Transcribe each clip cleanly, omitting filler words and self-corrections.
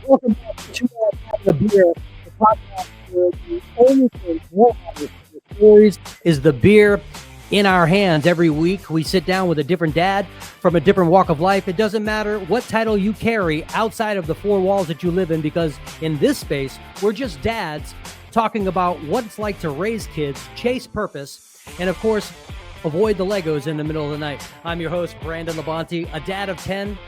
Welcome back to Two Dads Having a Beer, the podcast where the only thing more obvious than the stories is the beer in our hands. Every week, we sit down with a different dad from a different walk of life. It doesn't matter what title you carry outside of the four walls that you live in, because in this space, we're just dads talking about what it's like to raise kids, chase purpose, and of course, avoid the Legos in the middle of the night. I'm your host, Brandon Labonte, a dad of 10,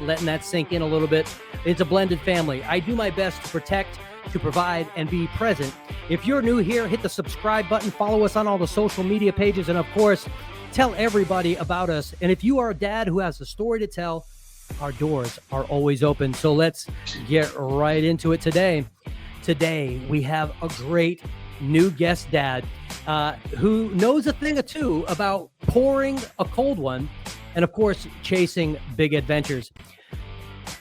letting that sink in a little bit. It's a blended family. I do my best to protect, to provide, and be present. If you're new here, hit the subscribe button, follow us on all the social media pages, and of course, tell everybody about us. And if you are a dad who has a story to tell, our doors are always open. So let's get right into it today. Today, we have a great new guest dad who knows a thing or two about pouring a cold one and, of course, chasing big adventures.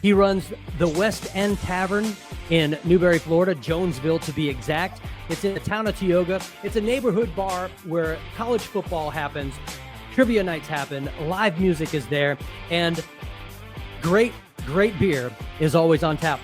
He runs the West End Tavern in Newberry, Florida, Jonesville to be exact. It's in the town of Tioga. It's a neighborhood bar where college football happens, trivia nights happen, live music is there, and great beer is always on tap.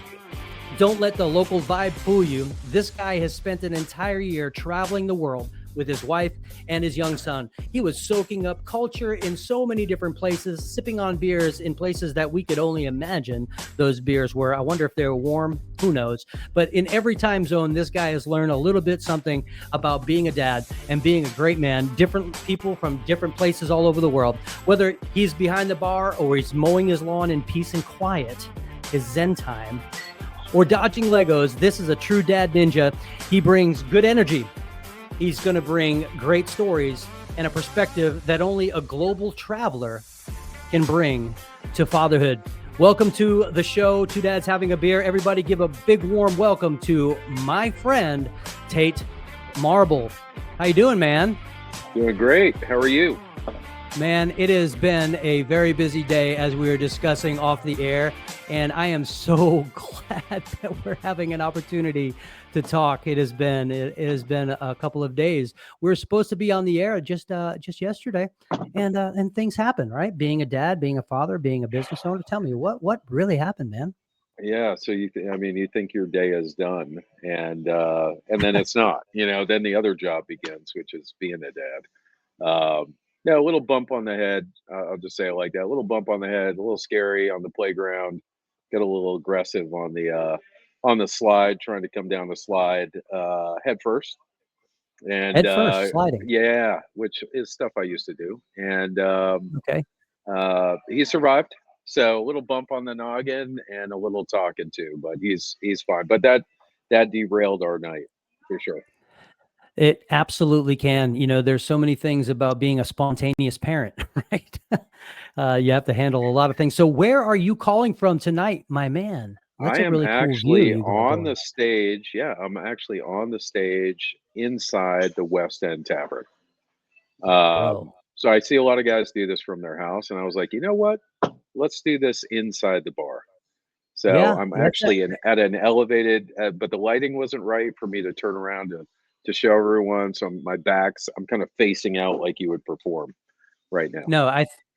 Don't let the local vibe fool you. This guy has spent an entire year traveling the world with his wife and his young son. He was soaking up culture in so many different places, sipping on beers in places that we could only imagine those beers were. I wonder if they were warm, who knows? But in every time zone, this guy has learned a little bit something about being a dad and being a great man. Different people from different places all over the world. Whether he's behind the bar or he's mowing his lawn in peace and quiet, his Zen time, or dodging Legos, this is a true dad ninja. He brings good energy. He's going to bring great stories and a perspective that only a global traveler can bring to fatherhood. Welcome to the show, Two Dads Having a Beer. Everybody give a big warm welcome to my friend, Tate Marble. How you doing, man? Doing great. How are you? Man, it has been a very busy day as we were discussing off the air, and I am so glad that we're having an opportunity to talk. It has been a couple of days. We were supposed to be on the air just yesterday, and things happen, right? Being a dad, being a father, being a business owner. Tell me what really happened, man. Yeah. So you think your day is done, and then it's not. Then the other job begins, which is being a dad. Yeah, a little bump on the head. I'll just say it like that. A little bump on the head, a little scary on the playground. Get a little aggressive on the slide, trying to come down the slide head first. And Head first, sliding. yeah, which is stuff I used to do. And Okay. he survived. So a little bump on the noggin and a little talking to, but he's fine. But that derailed our night for sure. It absolutely can. There's so many things about being a spontaneous parent, right? You have to handle a lot of things. So where are you calling from tonight, my man? That's I a am really cool view actually you got on going. the stage. Yeah, I'm actually on the stage inside the West End Tavern. Bro. So I see a lot of guys do this from their house, and I was like, you know what? Let's do this inside the bar. So Yeah, I'm that's actually at an elevated, but the lighting wasn't right for me to turn around to show everyone. So I'm kind of facing out like you would perform right now. no,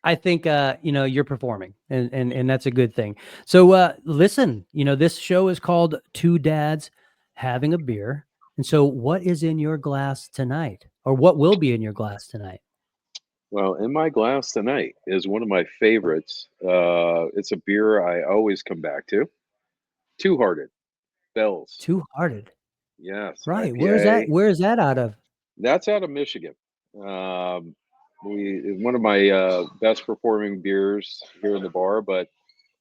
I think you're performing, and that's a good thing. So listen, this show is called Two Dads Having a Beer. And so what is in your glass tonight? Or what will be in your glass tonight? Well, in my glass tonight is one of my favorites. It's a beer I always come back to. Two Hearted Bells. Two Hearted. Yes, Right. IPA. Where is that out of? That's out of Michigan. Um, one of my best performing beers here in the bar, but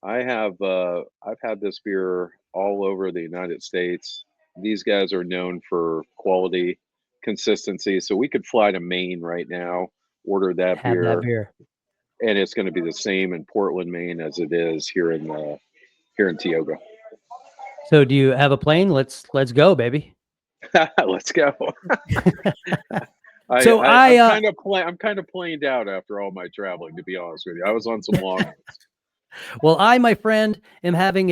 I've had this beer all over the United States. These guys are known for quality, consistency. So we could fly to Maine right now, order that Have that beer, beer. and it's going to be the same in Portland, Maine, as it is here in Tioga. So do you have a plane? Let's go, baby. Let's go. So I'm kind of planed out after all my traveling. To be honest with you, I was on some long ones. well, I, my friend, am having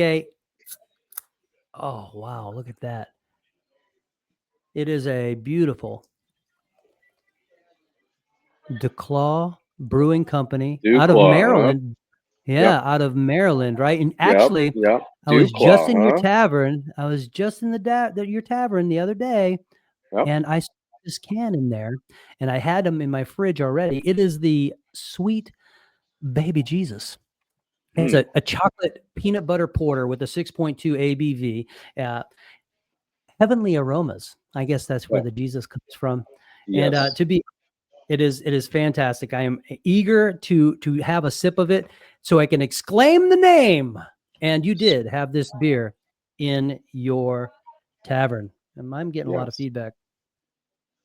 oh wow, look at that. It is a beautiful DeClaw Brewing Company out of Duclaw, huh? Maryland. Yeah, out of Maryland, right? And Yep. actually, Yep. I was just Duclaw, in your huh? tavern. I was just in your tavern the other day, Yep. and I saw this can in there, and I had them in my fridge already. It is the Sweet Baby Jesus. It's Mm. a chocolate peanut butter porter with a 6.2 ABV. Uh, Heavenly aromas. I guess that's where Oh, the Jesus comes from. And yes. to be it is fantastic. I am eager to have a sip of it so I can exclaim the name. And you did have this beer in your tavern. And I'm getting a lot of Yes. feedback.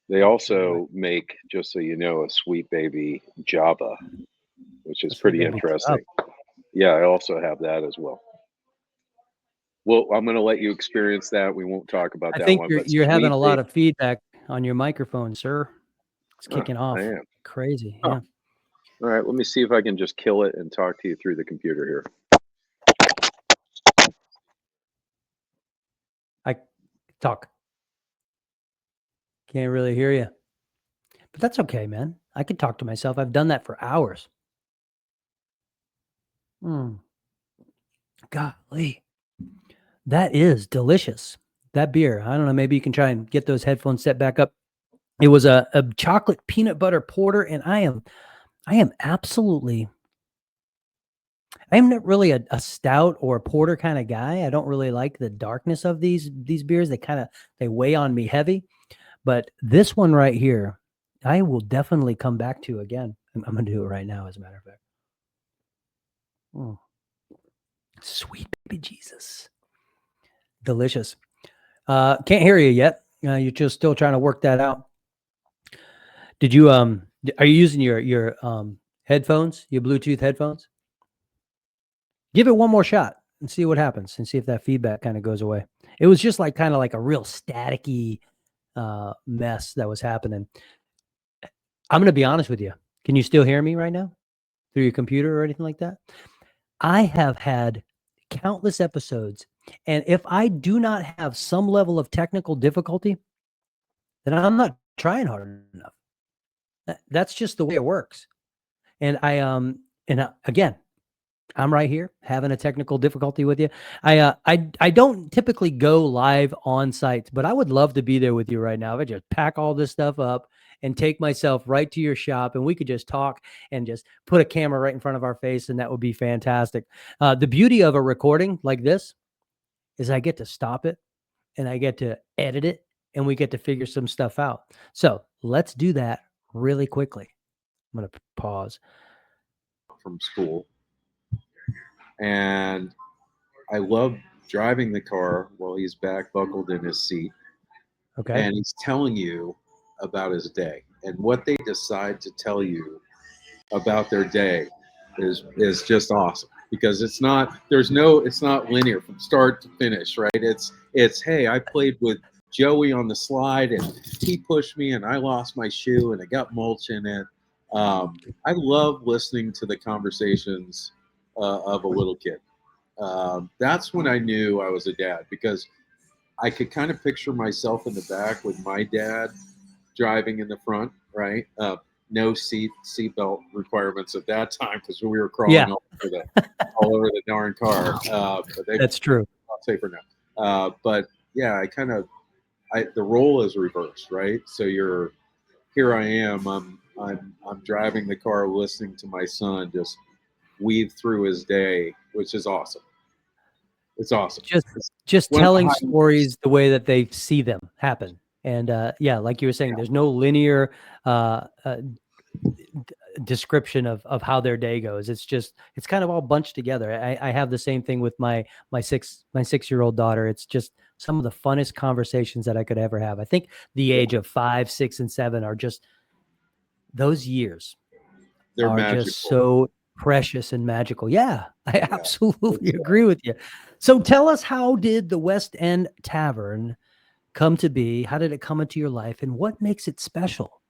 They Boy, also make, just so you know, a Sweet Baby Java, which a is sweet pretty baby job. interesting. Yeah, I also have that as well. Well, I'm going to let you experience that. We won't talk about I that think one, you're but you're having Sweet a lot Baby, of feedback on your microphone, sir. It's huh, kicking I off. am. Crazy. Huh. Yeah. All right, let me see if I can just kill it and talk to you through the computer here. I talk. Can't really hear you. But that's okay, man. I can talk to myself. I've done that for hours. Mm, golly. That is delicious. That beer. I don't know. Maybe you can try and get those headphones set back up. It was a chocolate peanut butter porter, and I am absolutely I am not really a stout or a porter kind of guy. I don't really like the darkness of these beers. They weigh on me heavy. But this one right here, I will definitely come back to again. I'm gonna do it right now, as a matter of fact. Mm, sweet baby Jesus. Delicious. Can't hear you yet. You're just still trying to work that out. Did you are you using your headphones, your Bluetooth headphones? Give it one more shot and see what happens and see if that feedback kind of goes away. It was just like kind of like a real staticky mess that was happening. I'm going to be honest with you. Can you still hear me right now through your computer or anything like that? I have had countless episodes, and if I do not have some level of technical difficulty, then I'm not trying hard enough. That's just the way it works. And again, I'm right here having a technical difficulty with you. I don't typically go live on sites, but I would love to be there with you right now. If I just pack all this stuff up and take myself right to your shop, and we could just talk and just put a camera right in front of our face, and that would be fantastic. The beauty of a recording like this is I get to stop it and I get to edit it, and we get to figure some stuff out. So let's do that really quickly. I'm going to pause. From school, and I love driving the car while he's back buckled in his seat, Okay. and he's telling you about his day. And what they decide to tell you about their day is just awesome, because it's not linear from start to finish, right? It's hey, I played with Joey on the slide and he pushed me and I lost my shoe and it got mulch in it. I love listening to the conversations of a little kid. That's when I knew I was a dad, because I could kind of picture myself in the back with my dad driving in the front, right? No seatbelt requirements at that time, because we were crawling Yeah, all over the darn car. But they've that's true. safer now. But yeah, the role is reversed, right? So here I am. I'm driving the car, listening to my son just weave through his day, which is awesome. It's awesome. Just It's just one of the telling highlights. stories the way that they see them happen. And yeah, like you were saying, there's no linear uh, uh, description of how their day goes. It's kind of all bunched together. I have the same thing with my 6-year-old daughter. It's just some of the funnest conversations that I could ever have. I think the Yeah, age of 5, 6, and 7 are just those years they're are just magical. so precious and magical. Yeah, I Yeah, absolutely it's agree with you. So tell us, how did the West End Tavern come to be? How did it come into your life, and what makes it special?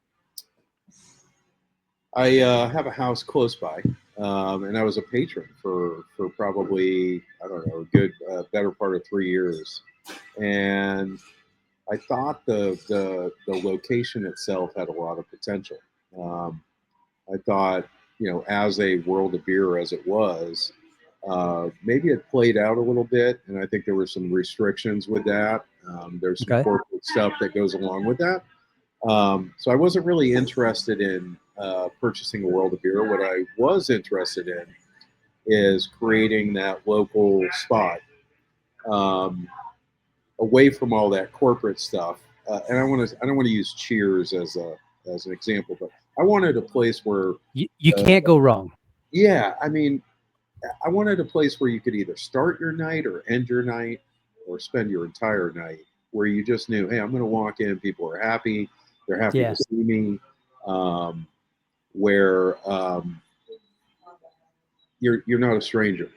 I have a house close by, and I was a patron for probably, I don't know, a good better part of 3 years, and I thought the location itself had a lot of potential. I thought, as a world of beer as it was, maybe it played out a little bit, and I think there were some restrictions with that. There's some Okay. corporate stuff that goes along with that. So I wasn't really interested in purchasing a world of beer. What I was interested in is creating that local spot, um, away from all that corporate stuff. And I don't want to use Cheers as an example, but I wanted a place where, You uh, can't go wrong. yeah, I mean, I wanted a place where you could either start your night or end your night or spend your entire night, where you just knew, hey, I'm going to walk in, people are happy, they're happy Yeah. to see me, where you're not a stranger.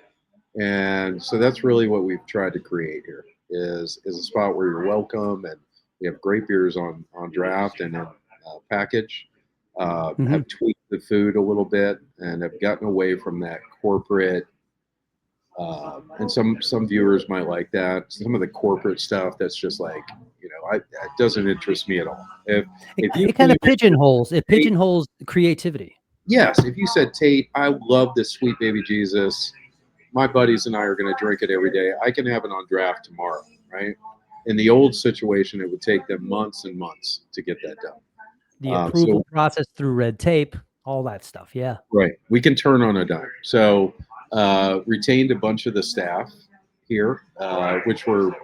And so that's really what we've tried to create here is a spot where you're welcome, and we have great beers on draft and in package. Hmm. Have tweaked the food a little bit and have gotten away from that corporate. And some viewers might like that. Some of the corporate stuff that's just like, that doesn't interest me at all. If you It kind came of in and pigeonholes. It Tate, pigeonholes creativity. yes, if you said, Tate, I love this sweet baby Jesus, my buddies and I are going to drink it every day. I can have it on draft tomorrow, right? In the old situation, it would take them months and months to get that done. The approval So process through red tape, all that stuff. Yeah. right, we can turn on a dime. So retained a bunch of the staff here, which were,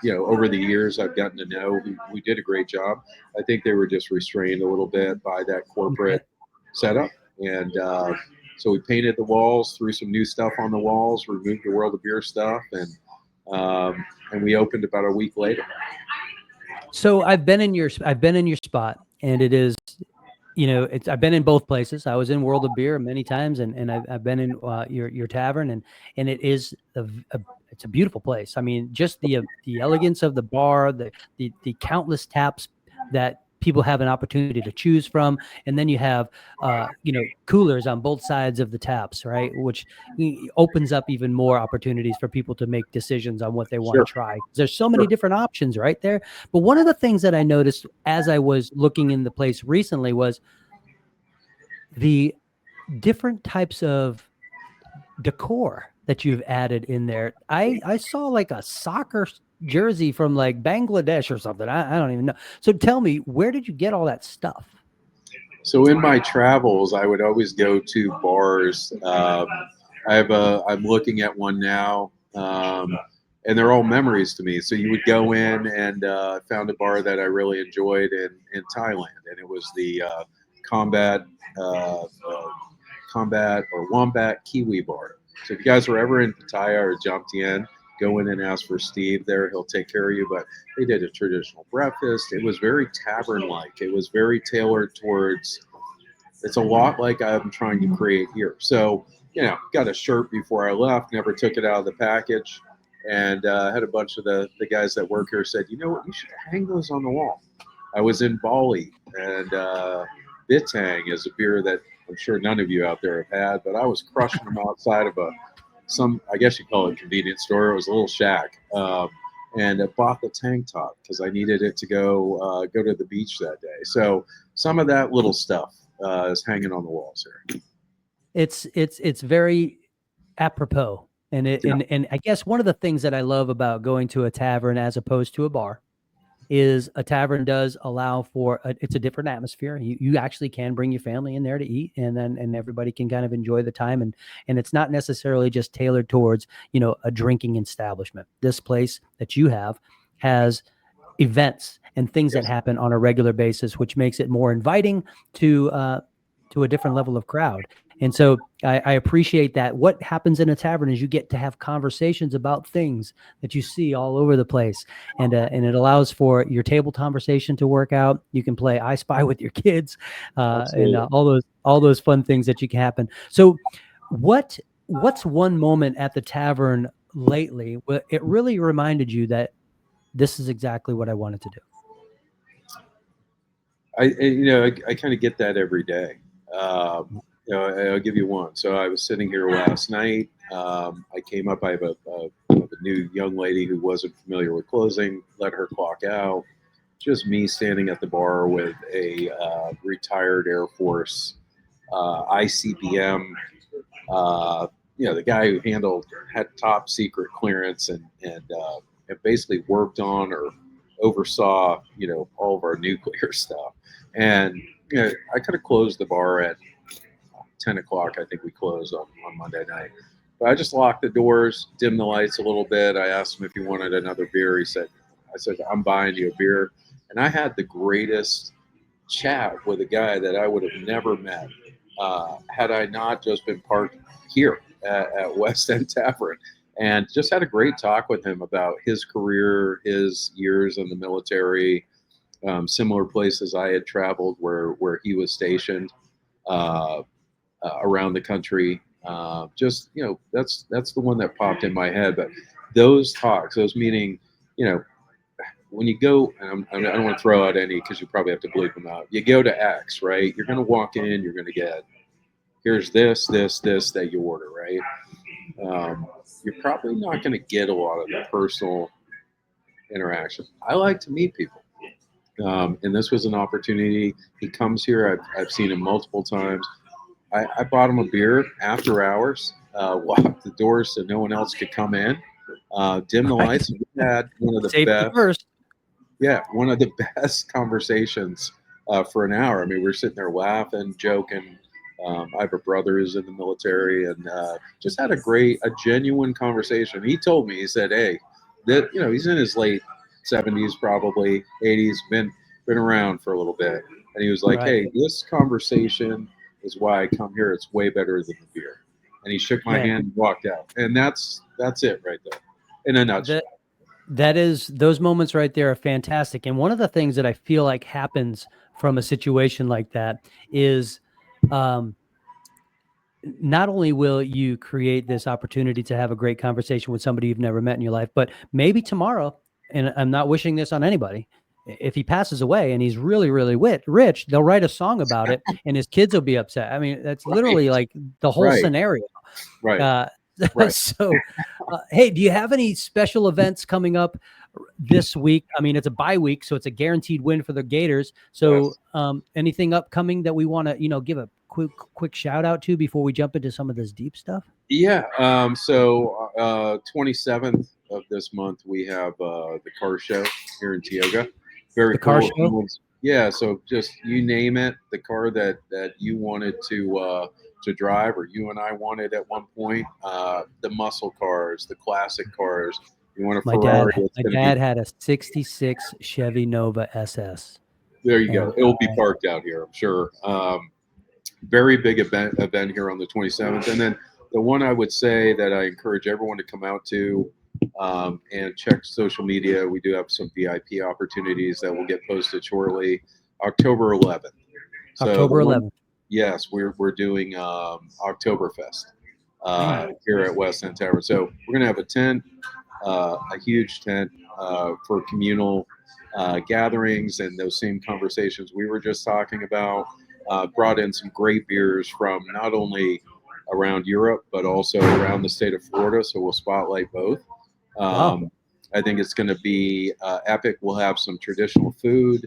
over the years I've gotten to know. We did a great job. I think they were just restrained a little bit by that Okay. corporate setup, and so we painted the walls, threw some new stuff on the walls, removed the World of Beer stuff, and we opened about a week later. So I've been in your spot, and it is, I've been in both places. I was in World of Beer many times, and I've been in your tavern, and it is it's a beautiful place. I mean, just the elegance of the bar, the countless taps that people have an opportunity to choose from, and then you have coolers on both sides of the taps, right, which opens up even more opportunities for people to make decisions on what they want to Sure, try. There's so many sure. different options right there. But one of the things that I noticed as I was looking in the place recently was the different types of decor that you've added in there. I saw like a soccer jersey from like Bangladesh or something. I don't even know. So tell me, where did you get all that stuff? So in my travels, I would always go to bars. I'm looking at one now, and they're all memories to me. So you would go in and found a bar that I really enjoyed in Thailand, and it was the Combat uh, uh, Combat or Wombat Kiwi Bar. So if you guys were ever in Pattaya or Jomtien, go in and ask for Steve there. He'll take care of you. But they did a traditional breakfast. It was very tavern-like. It was very tailored towards. It's a lot like I'm trying to create here. So, got a shirt before I left, never took it out of the package, and had a bunch of the guys that work here said, you know what, you should hang those on the wall. I was in Bali, and Bitang is a beer that I'm sure none of you out there have had, but I was crushing them outside of I guess you call it a convenience store. It was a little shack. And I bought the tank top because I needed it to go to the beach that day. So some of that little stuff is hanging on the walls here. It's very apropos. And Yeah, and I guess one of the things that I love about going to a tavern as opposed to a bar is a tavern does allow for it's a different atmosphere. You actually can bring your family in there to eat, and everybody can kind of enjoy the time, and it's not necessarily just tailored towards a drinking establishment. This place that you have has events and things that yes, happen on a regular basis, which makes it more inviting to a different level of crowd. And so I appreciate that. What happens in a tavern is you get to have conversations about things that you see all over the place, and it allows for your table conversation to work out. You can play I Spy with your kids, and absolutely. all those fun things that you can happen. So, what's one moment at the tavern lately where it really reminded you that this is exactly what I wanted to do? I kind of get that every day. I'll give you one. So I was sitting here last night. I came up. I have a new young lady who wasn't familiar with closing. Let her clock out. Just me standing at the bar with a retired Air Force ICBM. The guy who had top secret clearance and basically worked on or oversaw all of our nuclear stuff. And I could have closed the bar at 10 o'clock. I think we closed on Monday night. But I just locked the doors, dimmed the lights a little bit. I asked him if he wanted another beer. I said, I'm buying you a beer. And I had the greatest chat with a guy that I would have never met had I not just been parked here at West End Tavern, and just had a great talk with him about his career, his years in the military, similar places I had traveled where he was stationed uh, around the country. That's the one that popped in my head. But those talks, those meeting, you know, when you go, and I don't want to throw out any because you probably have to bleep them out. You go to X, right? You're going to walk in, you're going to get, here's this that you order, right? You're probably not going to get a lot of the personal interaction. I like to meet people. And this was an opportunity. He comes here. I've seen him multiple times. I bought him a beer after hours, locked the doors so no one else could come in, dim the lights. We had one of the Safety best. first. Yeah, one of the best conversations for an hour. I mean, we were sitting there laughing, joking. I have a brother who's in the military, and just had a genuine conversation. He told me, he said, "Hey, he's in his late 70s, probably 80s, been around for a little bit." And he was like, Right. "Hey, this conversation is why I come here. It's way better than the beer." And he shook my Man. hand and walked out. And that's it right there, in a nutshell. Those moments right there are fantastic. And one of the things that I feel like happens from a situation like that is, not only will you create this opportunity to have a great conversation with somebody you've never met in your life, but maybe tomorrow, and I'm not wishing this on anybody, if he passes away and he's really, really rich, they'll write a song about it and his kids will be upset. I mean, that's literally like the whole Right. scenario. Right. Right. So, hey, do you have any special events coming up this week? I mean, it's a bye week, so it's a guaranteed win for the Gators. So, anything upcoming that we want to, give a quick shout out to before we jump into some of this deep stuff? Yeah. 27th of this month, we have the car show here in Tioga. Very The cool. car show? Yeah. So just you name it, the car that you wanted to drive, or you and I wanted at one point, the muscle cars, the classic cars. You want a My Ferrari? dad had a '66 Chevy Nova SS. There you And go. It will be parked out here, I'm sure. Very big event here on the 27th, and then the one I would say that I encourage everyone to come out to and check social media. We do have some VIP opportunities that will get posted shortly. October 11th. So October 11th. Yes, we're doing Oktoberfest here at West End Tavern. So we're gonna have a tent, a huge tent for communal gatherings and those same conversations we were just talking about. Brought in some great beers from not only around Europe but also around the state of Florida. So we'll spotlight both. Wow. I think it's going to be epic. We'll have some traditional food.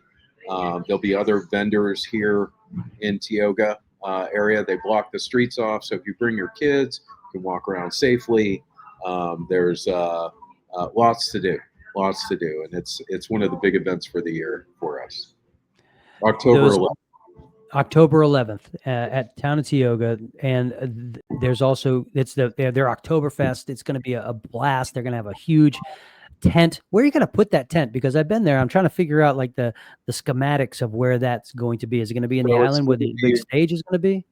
There'll be other vendors here in Tioga area. They block the streets off, so if you bring your kids, you can walk around safely. There's lots to do, and it's one of the big events for the year for us. October 11th. October 11th at Town of Tioga, and there's also their Oktoberfest. It's going to be a blast. They're going to have a huge tent. Where are you going to put that tent? Because I've been there. I'm trying to figure out like the schematics of where that's going to be. Is it going to be in the island where the big stage is going to be?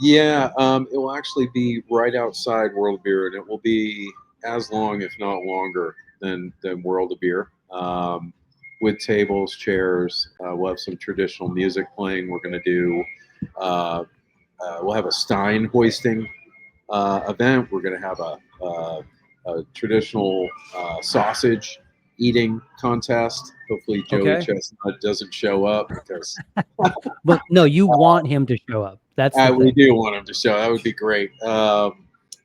Yeah, it will actually be right outside World of Beer, and it will be as long, if not longer, than World of Beer. With tables, chairs. We'll have some traditional music playing. We're going to do. We'll have a Stein hoisting event. We're going to have a traditional sausage eating contest. Hopefully, Joey Chestnut doesn't show up because. But no, you want him to show up. That's the we thing. do want him to show. That would be great. But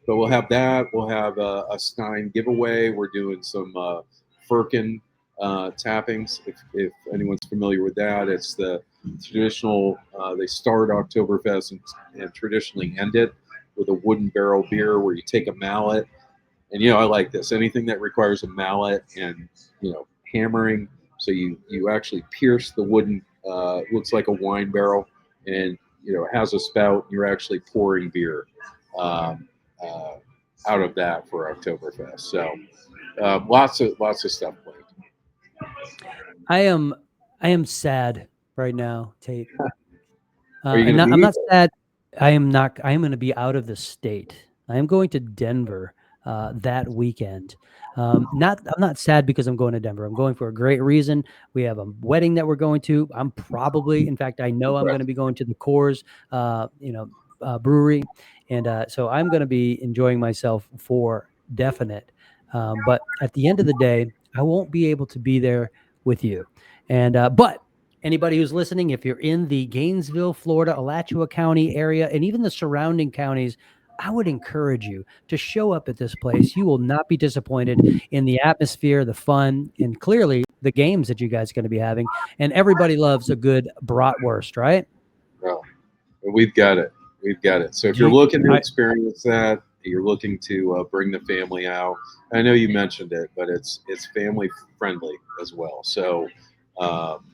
we'll have that. We'll have a Stein giveaway. We're doing some Firkin tappings. If anyone's familiar with that, it's the traditional. They start Oktoberfest and traditionally end it with a wooden barrel beer where you take a mallet. And I like this. Anything that requires a mallet and hammering, so you actually pierce the wooden. Looks like a wine barrel, and it has a spout. You're actually pouring beer um, uh, out of that for Oktoberfest. So lots of stuff planned. I am I am sad right now, Tate. Are you And going to I'm leave? not sad. I am not. I am going to be out of the state. I am going to Denver that weekend. Not. I'm not sad because I'm going to Denver. I'm going for a great reason. We have a wedding that we're going to. I'm probably, in fact, I know I'm going to be going to the Coors, brewery, and so I'm going to be enjoying myself for definite. But at the end of the day, I won't be able to be there with you. And but anybody who's listening, if you're in the Gainesville, Florida, Alachua County area, and even the surrounding counties, I would encourage you to show up at this place. You will not be disappointed in the atmosphere, the fun, and clearly the games that you guys are going to be having. And everybody loves a good bratwurst, right? Well, we've got it. We've got it. So if Do you're you, looking to I, experience that, you're looking to bring the family out. I know you mentioned it, but it's family friendly as well. So um,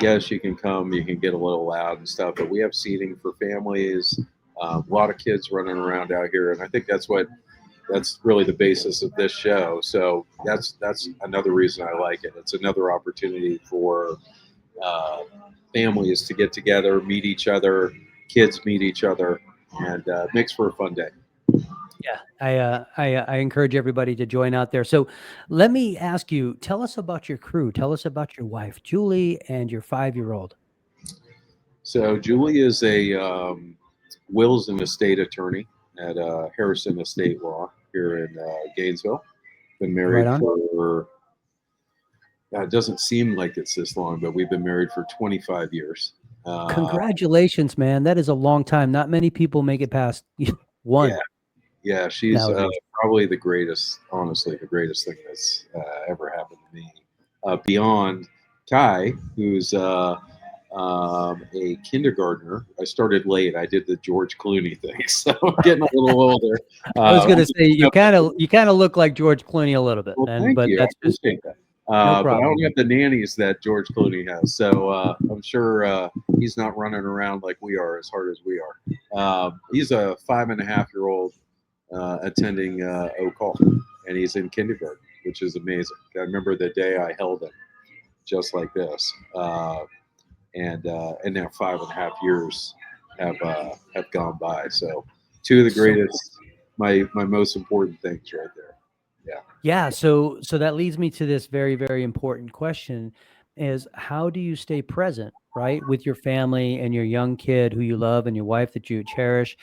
yes, you can come. You can get a little loud and stuff, but we have seating for families. A lot of kids running around out here, and I think that's really the basis of this show. So that's another reason I like it. It's another opportunity for uh, families to get together, meet each other, kids meet each other, and makes for a fun day. yeah, I encourage everybody to join out there. So let me ask you, tell us about your crew. Tell us about your wife, Julie, and your 5-year-old. So Julie is a wills and estate attorney at Harrison Estate Law here in Gainesville. Been Right married on. for it doesn't seem like it's this long, but we've been married for 25 years. Uh, Congratulations, man. That is a long time. Not many people make it past yeah, one yeah, she's nowadays. probably the greatest, honestly, the greatest thing that's ever happened to me. Beyond Kai, who's a kindergartner. I started late. I did the George Clooney thing, so I'm getting a little older. I was gonna I'm say you kind of look like George Clooney a little bit, Well, and thank but you. I that's just appreciate that. no But I don't problem. have the nannies that George Clooney has, so I'm sure he's not running around like we are as hard as we are. He's a 5.5-year-old attending Oak Hall, and he's in kindergarten, which is amazing. I remember the day I held him just like this, and now 5.5 years have gone by. So two of the So greatest, my most important things right there. Yeah. yeah, so that leads me to this very, very important question is how do you stay present, right, with your family and your young kid who you love and your wife that you cherish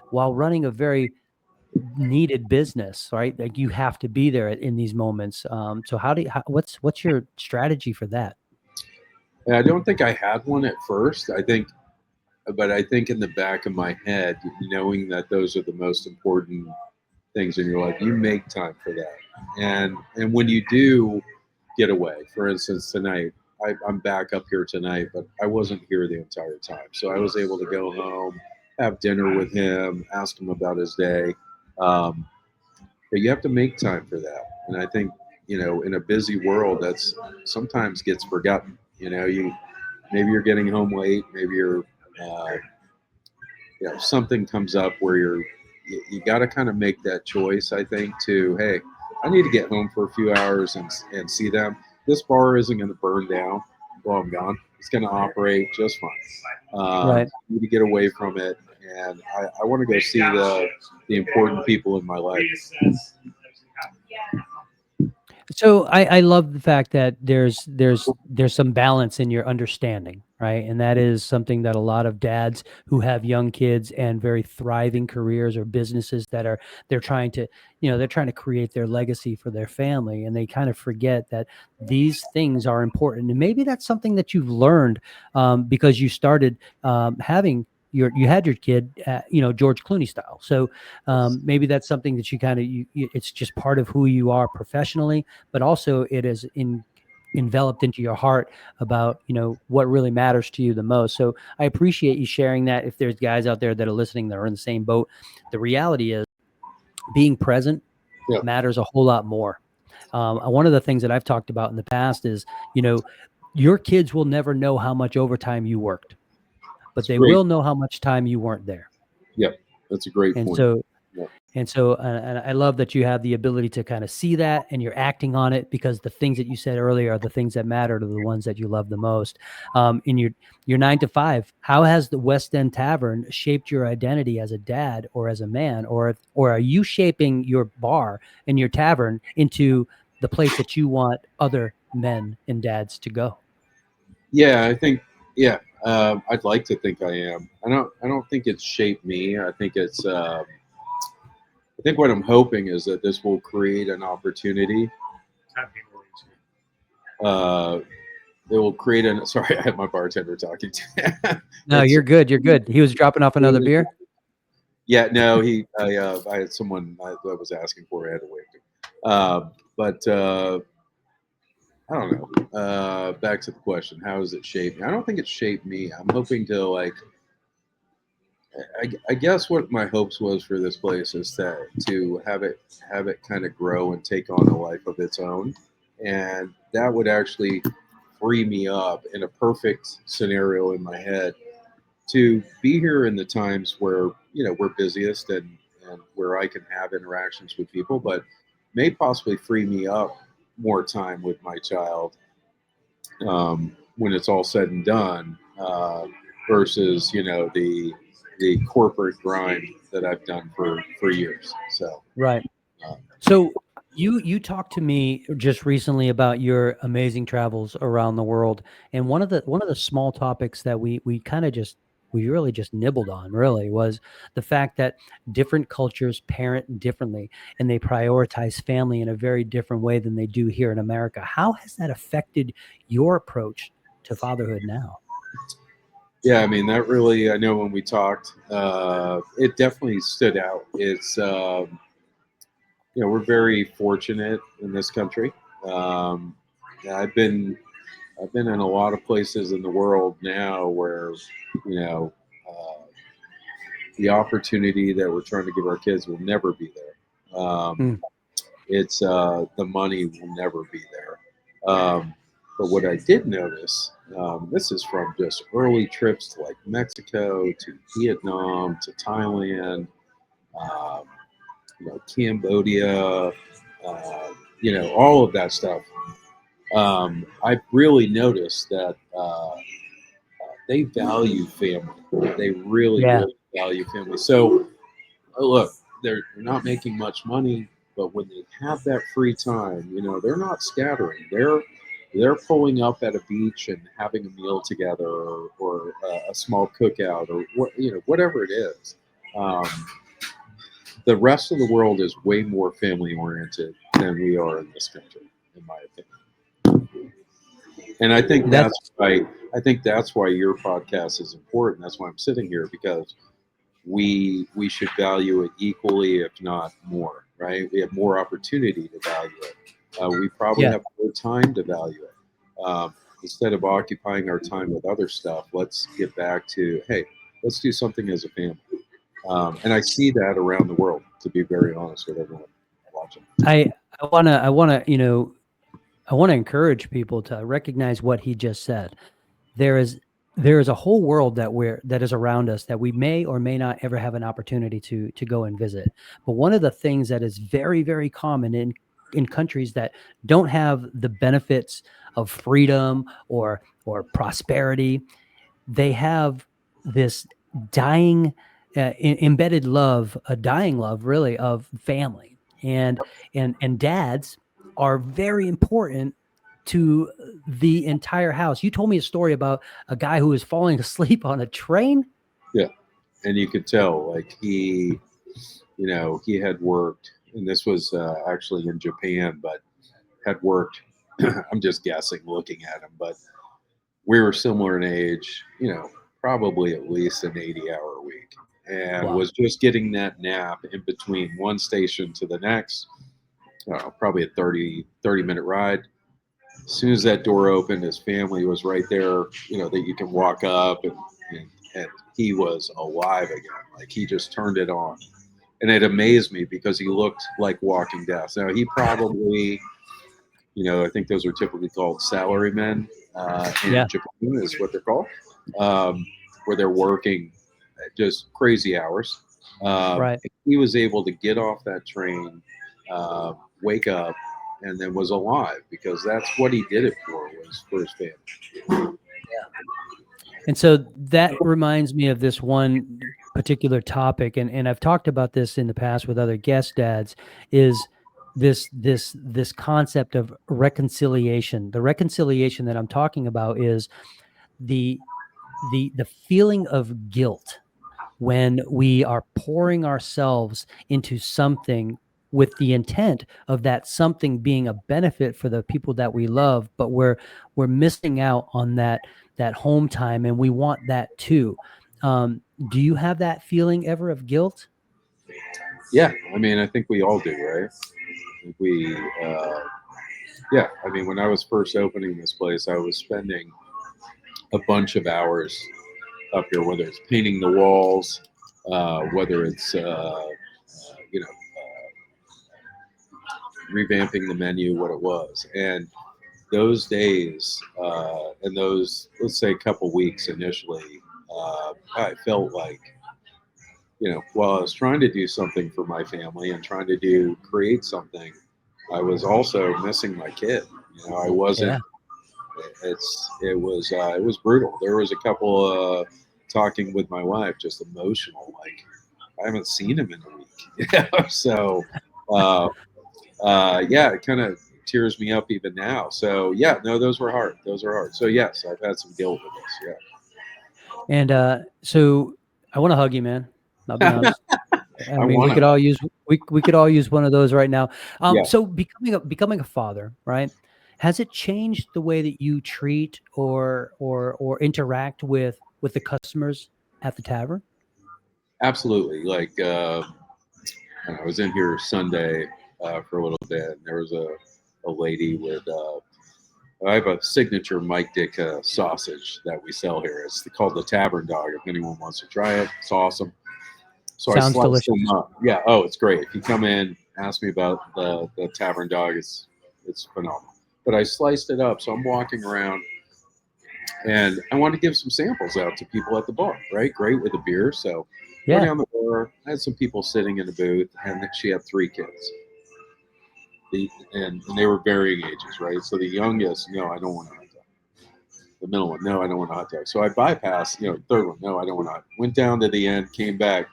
while running a very needed business, right? Like you have to be there in these moments. So what's your strategy for that? And I don't think I had one at first. I think in the back of my head, knowing that those are the most important things in your life, you make time for that. And when you do get away, for instance, tonight, I'm back up here tonight, but I wasn't here the entire time. So I was able to go home, have dinner with him, ask him about his day. Um, but you have to make time for that. And I think, in a busy world, that's sometimes gets forgotten. You maybe you're getting home late, maybe you're uh, something comes up where you got to kind of make that choice. I think to hey, I need to get home for a few hours and see them. This bar isn't going to burn down while I'm gone. It's going to operate just fine. Right. I need to get away from it, and I want to go see the important people in my life. So I love the fact that there's some balance in your understanding, right? And that is something that a lot of dads who have young kids and very thriving careers or businesses that are they're trying to create their legacy for their family, and they kind of forget that these things are important. And maybe that's something that you've learned because you started having you had your kid, George Clooney style. So maybe that's something that you kind of it's just part of who you are professionally, but also it is enveloped into your heart about, what really matters to you the most. So I appreciate you sharing that. If there's guys out there that are listening that are in the same boat, the reality is being present Yeah. matters a whole lot more. One of the things that I've talked about in the past is, your kids will never know how much overtime you worked, but It's they great. will know how much time you weren't there. Yeah, that's a great And point. so, Yeah. and I love that you have the ability to kind of see that and you're acting on it, because the things that you said earlier are the things that matter to the ones that you love the most. In your 9 to 5, how has the West End Tavern shaped your identity as a dad or as a man, or are you shaping your bar and your tavern into the place that you want other men and dads to go? Yeah, I think. Yeah, I'd like to think I am. I don't think it's shaped me. I think it's. I think what I'm hoping is that this will create an opportunity. Uh, it will create an. Sorry, I had my bartender talking to. No, It's. you're good. You're good. He was dropping off another beer. Yeah, no, he. I had someone that was asking for it. I had to wait. But I don't know. Back to the question: how has it shaped me? I don't think it shaped me. I'm hoping to like. I guess what my hopes was for this place is to have it kind of grow and take on a life of its own, and that would actually free me up in a perfect scenario in my head to be here in the times where we're busiest and where I can have interactions with people, but may possibly free me up more time with my child when it's all said and done, versus the corporate grind that I've done for years. So Right. um, So you talked to me just recently about your amazing travels around the world, and one of the small topics that we really just nibbled on really was the fact that different cultures parent differently and they prioritize family in a very different way than they do here in America. How has that affected your approach to fatherhood now? yeah, I mean that really. I know when we talked, it definitely stood out. It's we're very fortunate in this country. Um, yeah, I've been in a lot of places in the world now where you know uh, the opportunity that we're trying to give our kids will never be there. Hmm. It's the money will never be there. But what I did notice, this is from just early trips to like Mexico, to Vietnam, to Thailand, um, Cambodia, all of that stuff. I really noticed that they value family. They really, Yeah. really value family. So look, they're not making much money, but when they have that free time, they're not scattering. They're pulling up at a beach and having a meal together, or a small cookout, or whatever it is. Um, the rest of the world is way more family oriented than we are in this country, in my opinion. And That's I think that's why your podcast is important. That's why I'm sitting here, because we should value it equally, if not more. Right? We have more opportunity to value it. We probably yeah. have more time to value it. Instead of occupying our time with other stuff, let's get back to, hey, let's do something as a family. And I see that around the world. To be very honest with everyone watching. I want to encourage people to recognize what he just said. There is there is a whole world that is around us that we may or may not ever have an opportunity to go and visit. But one of the things that is very, very common in countries that don't have the benefits of freedom or prosperity, they have this dying embedded love, a dying love really of family. And dads are very important to the entire house. You told me a story about a guy who was falling asleep on a train. Yeah, and you could tell, like he had worked, and this was actually in Japan, but had worked. I'm just guessing, looking at him, but we were similar in age. Probably at least an 80-hour week, and Wow. was just getting that nap in between one station to the next. Probably a 30 minute ride. as soon as that door opened, his family was right there, that you can walk up, and he was alive again. Like he just turned it on. And it amazed me because he looked like walking death. Now he probably, I think those are typically called salarymen in Yeah. Japan is what they're called, where they're working just crazy hours. Right. He was able to get off that train, wake up, and then was alive because that's what he did it was for his family. And so that reminds me of this one particular topic, and I've talked about this in the past with other guest dads, is this concept of reconciliation. The reconciliation that I'm talking about is the the feeling of guilt when we are pouring ourselves into something with the intent of that something being a benefit for the people that we love, but we're missing out on that home time, and we want that too. Do you have that feeling ever of guilt? Yeah, I mean, I think we all do, right? We, yeah, I mean, when I was first opening this place, I was spending a bunch of hours up here, whether it's painting the walls, whether it's, you know, revamping the menu, what it was. And those days, and those, let's say, a couple weeks initially, I felt like, while I was trying to do something for my family and trying to create something, I was also missing my kid. I wasn't. Yeah. It was brutal. There was a couple talking with my wife, just emotional. Like I haven't seen him in a week. So yeah, it kind of tears me up even now. So yeah, no, those were hard. Those are hard. So yes, I've had some guilt with this. And so I want to hug you, man. I'll be Yeah, honest. I I mean, want to. we could all use one of those right now. Yeah, So becoming a father, right? Has it changed the way that you treat or interact with the customers at the tavern? absolutely. Like I was in here Sunday for a little bit, and there was a lady with. I have a signature Mike Dick sausage that we sell here. It's called the Tavern Dog. If anyone wants to try it, it's awesome. So I Sounds sliced delicious. them up. Yeah. Oh, it's great. If you come in, ask me about the Tavern Dog. It's phenomenal. But I sliced it up, so I'm walking around, and I want to give some samples out to people at the bar. Right, great with a beer. So go Yeah. down the bar. I had some people sitting in the booth, and she had 3 kids. And they were varying ages, right? So the youngest, no, I don't want a hot dog. The middle one, no, I don't want a hot dog. So I bypassed, third one, no, I don't want a hot dog. Went down to the end, came back,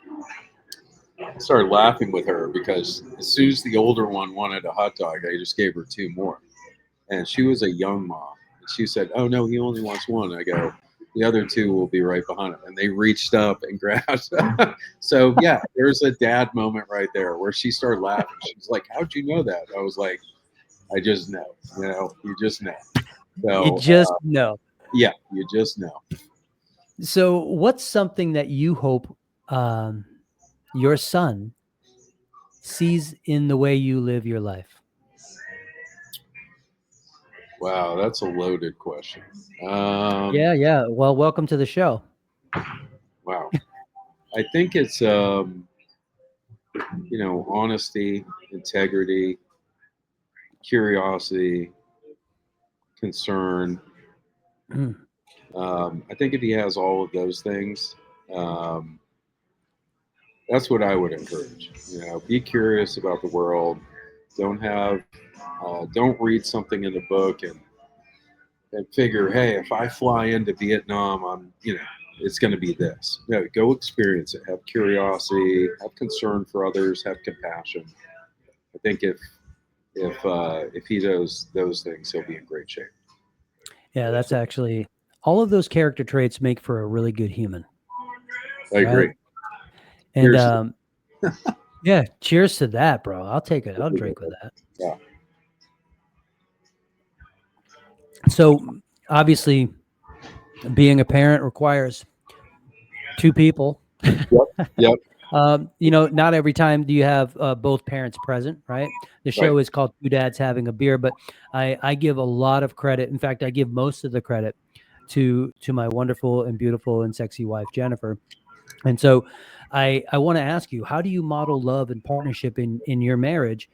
started laughing with her because as soon as the older one wanted a hot dog, I just gave her 2 more. And she was a young mom. And she said, "Oh no, he only wants one." I go, "The other 2 will be right behind him." And they reached up and grabbed. So yeah, there's a dad moment right there where she started laughing. She was like, "How'd you know that?" I was like, "I just know. You just know." You So just know. yeah, you just know. So what's something that you hope um, your son sees in the way you live your life? Wow, that's a loaded question. Yeah, yeah. Well, welcome to the show. Wow, I think it's honesty, integrity, curiosity, concern. Mm. I think if he has all of those things, um, that's what I would encourage. Be curious about the world. Don't read something in the book and figure, hey, if I fly into Vietnam, it's going to be this. No, go experience it. Have curiosity. Have concern for others. Have compassion. I think if he does those things, he'll be in great shape. Yeah, that's actually all of those character traits make for a really good human, I right? agree. And Here's yeah, cheers to that, bro. I'll take it. I'll drink with that. yeah. So obviously, being a parent requires 2 people. Yep. Not every time do you have both parents present, right? The Right. show is called Two Dads Having a Beer, but I give a lot of credit. In fact, I give most of the credit to my wonderful and beautiful and sexy wife, Jennifer. And so I want to ask you, how do you model love and partnership in your marriage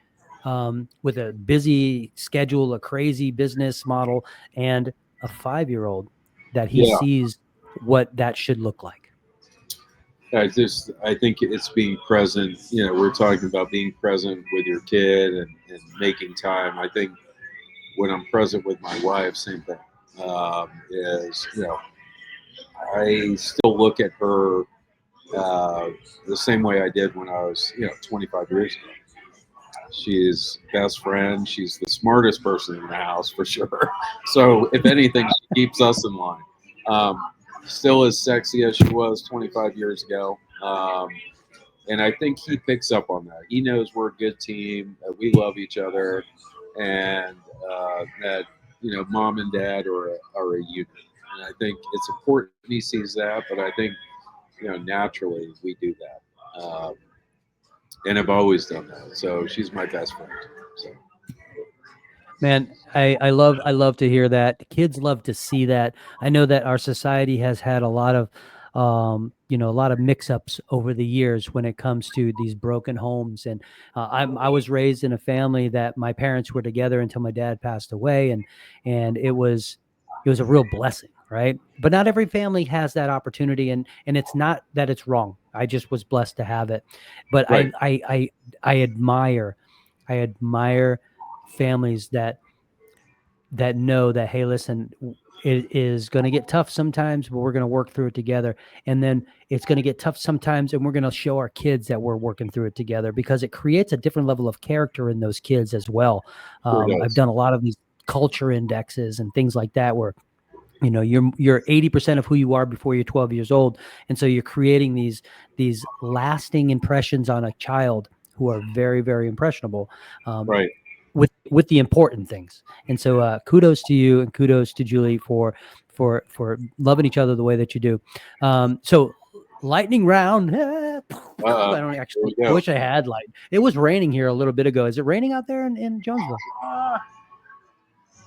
with a busy schedule, a crazy business model, and a 5-year-old that he Yeah. sees what that should look like? I think it's being present. We're talking about being present with your kid and making time. I think when I'm present with my wife, same thing. Is I still look at her uh, the same way I did when I was 25 years ago. She's best friend. She's the smartest person in the house for sure. So if anything, she keeps us in line. Um, Still as sexy as she was 25 years ago. And I think he picks up on that. He knows we're a good team, that we love each other, and that mom and dad are a unit. And I think it's important he sees that. But I think naturally we do that, and I've always done that. So she's my best friend. So Man, I love to hear that. Kids love to see that. I know that our society has had a lot of a lot of mix-ups over the years when it comes to these broken homes. And I was raised in a family that my parents were together until my dad passed away, and it was a real blessing, right? But not every family has that opportunity, and it's not that it's wrong. I just was blessed to have it. But right, I admire families that know that, hey, listen, it is going to get tough sometimes, but we're going to work through it together. And then it's going to get tough sometimes, and we're going to show our kids that we're working through it together, because it creates a different level of character in those kids as well. sure I've does. done a lot of these culture indexes and things like that, where you're 80% of who you are before you're 12 years old, and so you're creating these lasting impressions on a child who are very, very impressionable. Um, Right. with the important things. And so kudos to you, and kudos to Julie for loving each other the way that you do. So lightning round. I don't Here actually, we I go. wish I had light. It was raining here a little bit ago. Is it raining out there in Jonesville?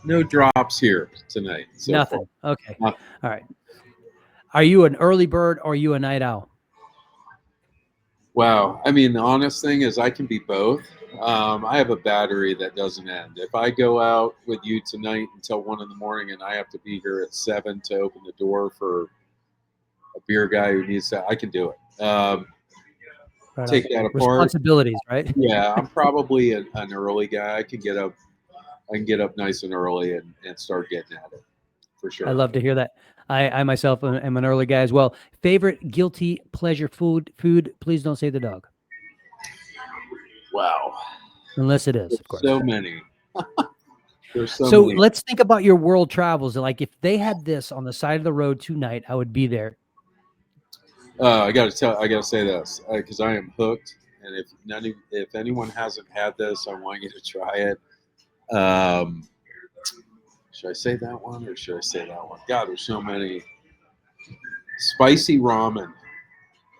No drops here tonight so far. Nothing. Okay. Uh, All right. Are you an early bird or are you a night owl? wow. I mean, the honest thing is, I can be both. I have a battery that doesn't end. If I go out with you tonight until 1 in the morning, and I have to be here at 7 to open the door for a beer guy who needs that, I can do it. Right on. Take that apart. Responsibilities, right? Yeah, I'm probably an early guy. I can get up. I can get up nice and early and start getting at it for I sure. love to hear that. I myself am an early guy as well. Favorite guilty pleasure food? Please don't say the dog, Wow. unless it is, There's of course. so many. There's so So many. let's think about your world travels. Like, if they had this on the side of the road tonight, I would be there. I got to say this because I am hooked. And if anyone hasn't had this, I want you to try it. Um, should I say that one or should I say that one? God, there's so many. Spicy ramen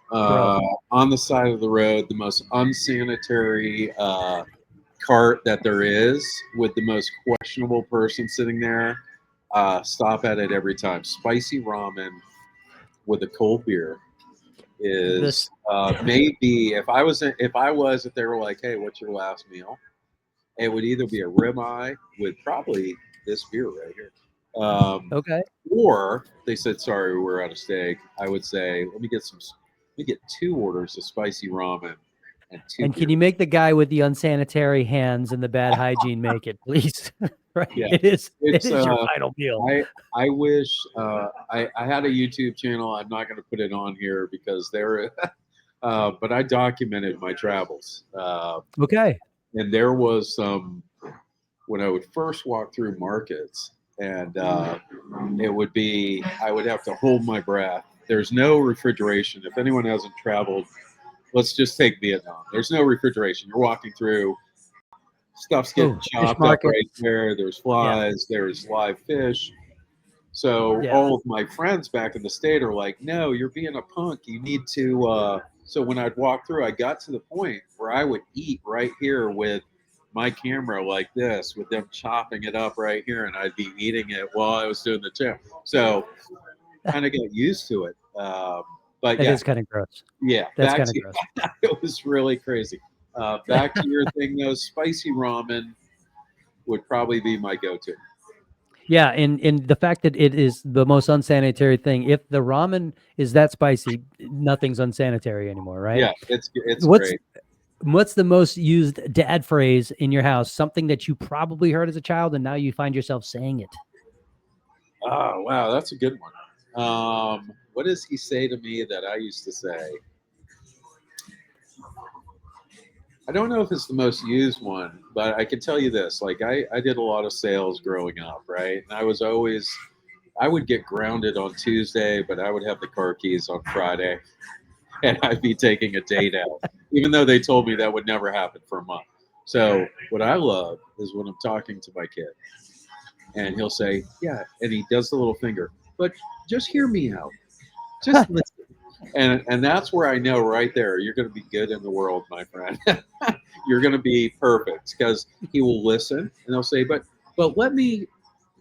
Bro, uh, on the side of the road, the most unsanitary cart that there is, with the most questionable person sitting there. Stop at it every time. Spicy ramen with a cold beer is this maybe if they were like, hey, what's your last meal? It would either be a ribeye with probably this beer right here, okay. or they said, sorry, we're out of steak. I would say, let me get 2 orders of spicy ramen and two And can you beers. make the guy with the unsanitary hands and the bad hygiene make it, please? Right. Yeah, It it's is your final meal. I wish I had a YouTube channel. I'm not going to put it on here because they're but I documented my travels. Okay. And there was some when I would first walk through markets, and it would be I would have to hold my breath. There's no refrigeration. If anyone hasn't traveled, let's just take Vietnam. There's no refrigeration. You're walking through, stuff's getting Oh, fish chopped up markets. right there. There's Yeah. flies. There's live fish. So Yeah. all of my friends back in the state are like, "No, you're being a punk. You need to So when I'd walk through, I got to the point where I would eat right here with my camera like this, with them chopping it up right here, and I'd be eating it while I was doing the chip. So kind of got used to it. But That yeah, is kind of gross. yeah, That's back kind of to gross. it was really crazy. Back to your thing though, spicy ramen would probably be my go-to. Yeah, and the fact that it is the most unsanitary thing. If the ramen is that spicy, nothing's unsanitary anymore, right? Yeah, it's What's great. what's the most used dad phrase in your house? Something that you probably heard as a child and now you find yourself saying it. Oh wow, that's a good one. What does he say to me that I used to say? I don't know if it's the most used one, but I can tell you this. Like I did a lot of sales growing up, right? And I would get grounded on Tuesday, but I would have the car keys on Friday and I'd be taking a date out, even though they told me that would never happen for a month. So what I love is when I'm talking to my kid and he'll say, yeah, and he does the little finger, but just hear me out. Just listen. And that's where I know right there, you're going to be good in the world, my friend. You're going to be perfect because he will listen and he'll say, but let me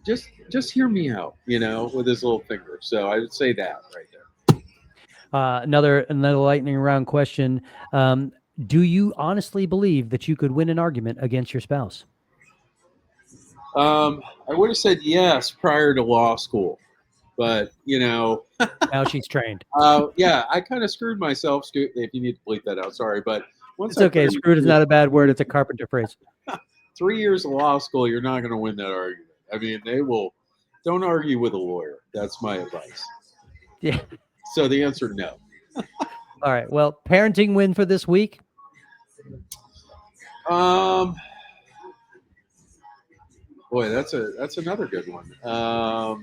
just hear me out, with his little finger. So I would say that right there. Another lightning round question. Do you honestly believe that you could win an argument against your spouse? I would have said yes prior to law school, but Now she's trained. yeah, I kind of screwed myself. If you need to bleep that out, sorry, but once It's okay. Screwed is not a bad word. It's a carpenter phrase. 3 years of law school, you're not going to win that argument. I mean, they will. Don't argue with a lawyer. That's my advice. Yeah. So the answer, no. All right. Well, parenting win for this week. Boy, that's another good one. I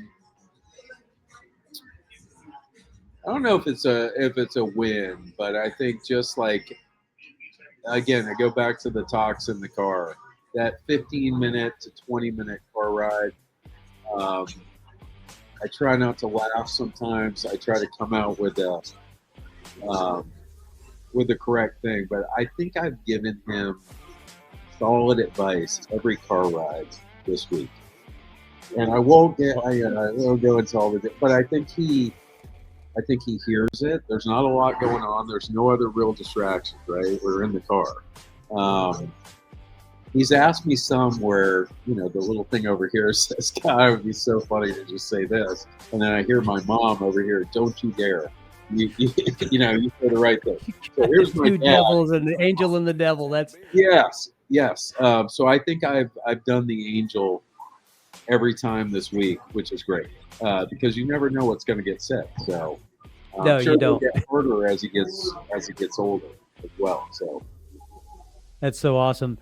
don't know if it's a win, but I think just like, again, I go back to the talks in the car. That 15-minute to 20-minute car ride. I try not to laugh sometimes. I try to come out with the correct thing, but I think I've given him solid advice every car ride this week. And I won't go into all the, but I think he hears it. There's not a lot going on. There's no other real distractions, right? We're in the car. He's asked me some where, the little thing over here says, God, it would be so funny to just say this. And then I hear my mom over here, don't you dare. You say the right thing. So here's my two devils and the angel and the devil. That's yes. So I think I've done the angel every time this week, which is great because you never know what's going to get said. So no, sure you don't. He'll get harder as he gets older as well. So that's so awesome.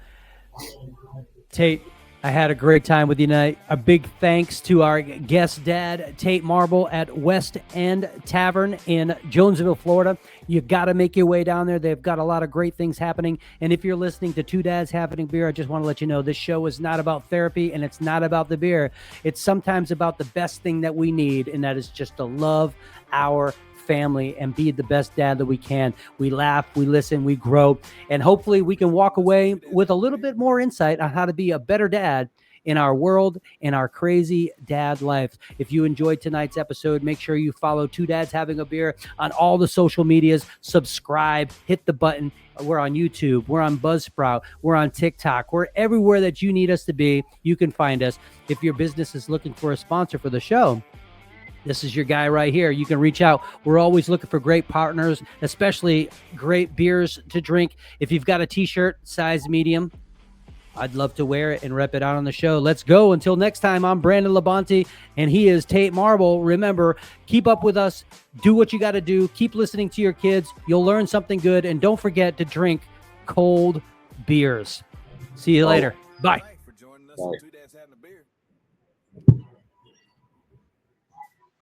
Tate, I had a great time with you tonight. A big thanks to our guest dad, Tate Marble at West End Tavern in Jonesville, Florida. You got to make your way down there. They've got a lot of great things happening. And if you're listening to Two Dads Having Beer, I just want to let you know this show is not about therapy and it's not about the beer. It's sometimes about the best thing that we need, and that is just to love our family and be the best dad that we can. We laugh, we listen, we grow, and hopefully we can walk away with a little bit more insight on how to be a better dad in our world, in our crazy dad life. If you enjoyed tonight's episode, make sure you follow Two Dads Having a Beer on all the social medias, subscribe, hit the button. We're on YouTube, we're on Buzzsprout, we're on TikTok, we're everywhere that you need us to be. You can find us. If your business is looking for a sponsor for the show, this is your guy right here. You can reach out. We're always looking for great partners, especially great beers to drink. If you've got a t-shirt, size medium, I'd love to wear it and rep it out on the show. Let's go. Until next time, I'm Brandon Labonte, and he is Tate Marble. Remember, keep up with us. Do what you got to do. Keep listening to your kids. You'll learn something good. And don't forget to drink cold beers. See you later. Bye. Bye.